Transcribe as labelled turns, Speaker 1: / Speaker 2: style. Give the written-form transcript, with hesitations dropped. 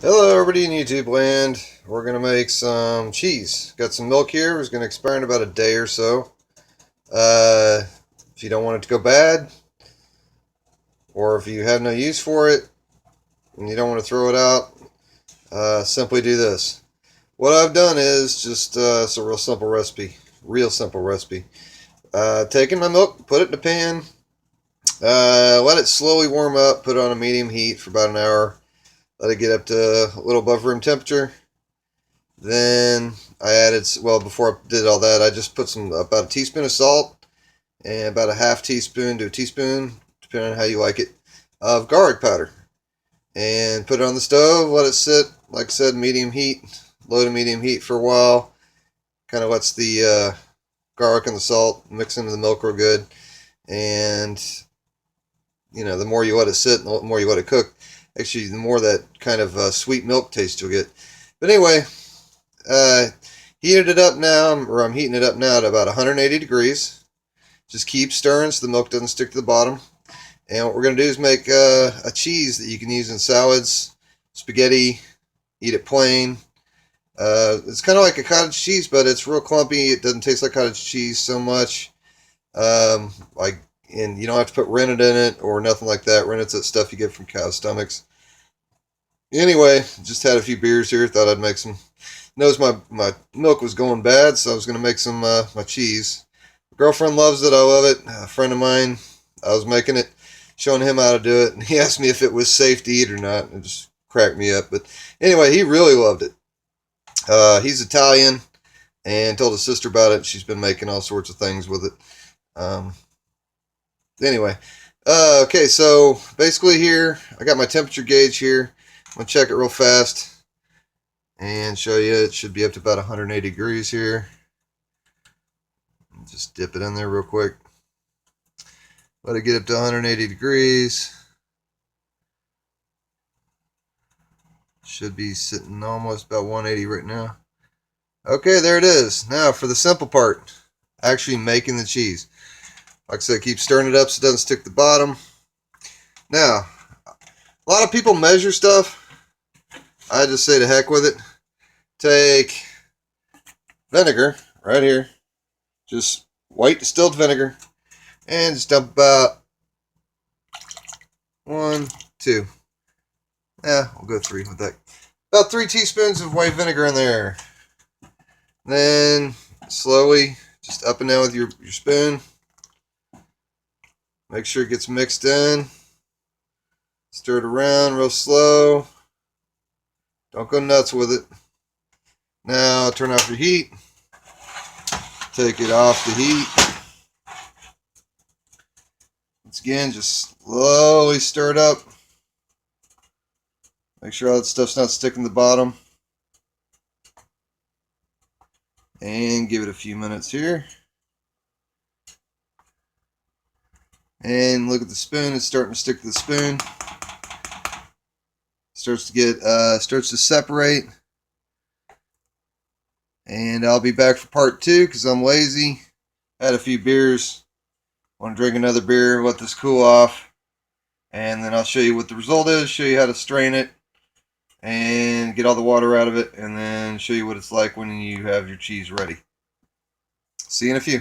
Speaker 1: Hello everybody in YouTube land. We're going to make some cheese. Got some milk here. It's going to expire in about a day or so. Uh, if you don't want it to go bad, or if you have no use for it and you don't want to throw it out, simply do this. What I've done is just, it's a real simple recipe. Real simple recipe. Taking my milk, put it in a pan, let it slowly warm up, put it on a medium heat for about an hour. Let it get up to a little above room temperature. Then I added, well, before I did all that, I just put about a teaspoon of salt and about a half teaspoon to a teaspoon, depending on how you like it, of garlic powder. And put it on the stove, let it sit, like I said, medium heat, low to medium heat for a while. Kind of lets the garlic and the salt mix into the milk real good. And, the more you let it sit, the more you let it cook, actually, the more that kind of sweet milk taste you'll get. But anyway, heated it up now, or I'm heating it up now to about 180 degrees. Just keep stirring so the milk doesn't stick to the bottom. And what we're going to do is make a cheese that you can use in salads, spaghetti, eat it plain. It's kind of like a cottage cheese, but it's real clumpy. It doesn't taste like cottage cheese so much. And you don't have to put rennet in it or nothing like that. Rennet's that stuff you get from cow stomachs. Anyway, just had a few beers here. Thought I'd make some. Noticed my milk was going bad, so I was going to make some my cheese. My girlfriend loves it. I love it. A friend of mine, I was making it, showing him how to do it, and he asked me if it was safe to eat or not. It just cracked me up. But anyway, he really loved it. He's Italian and told his sister about it. She's been making all sorts of things with it. Anyway, okay, so basically here, I got my temperature gauge here. I'm going to check it real fast and show you. It should be up to about 180 degrees here. Just dip it in there real quick. Let it get up to 180 degrees. Should be sitting almost about 180 right now. Okay, there it is. Now for the simple part, actually making the cheese. Like I said, keep stirring it up so it doesn't stick to the bottom. Now, a lot of people measure stuff. I just say to heck with it. Take vinegar right here, just white distilled vinegar, and just dump about 1, 2. Yeah, we'll go 3 with that. About 3 teaspoons of white vinegar in there. Then slowly, just up and down with your spoon. Make sure it gets mixed in. Stir it around real slow. Don't go nuts with it. Now turn off your heat. Take it off the heat. Once again, just slowly stir it up. Make sure all that stuff's not sticking to the bottom. And give it a few minutes here. And look at the spoon, it's starting to stick to the spoon. Starts to separate. And I'll be back for part 2 because I'm lazy. Had a few beers. Want to drink another beer, let this cool off. And then I'll show you what the result is, show you how to strain it and get all the water out of it, and then show you what it's like when you have your cheese ready. See you in a few.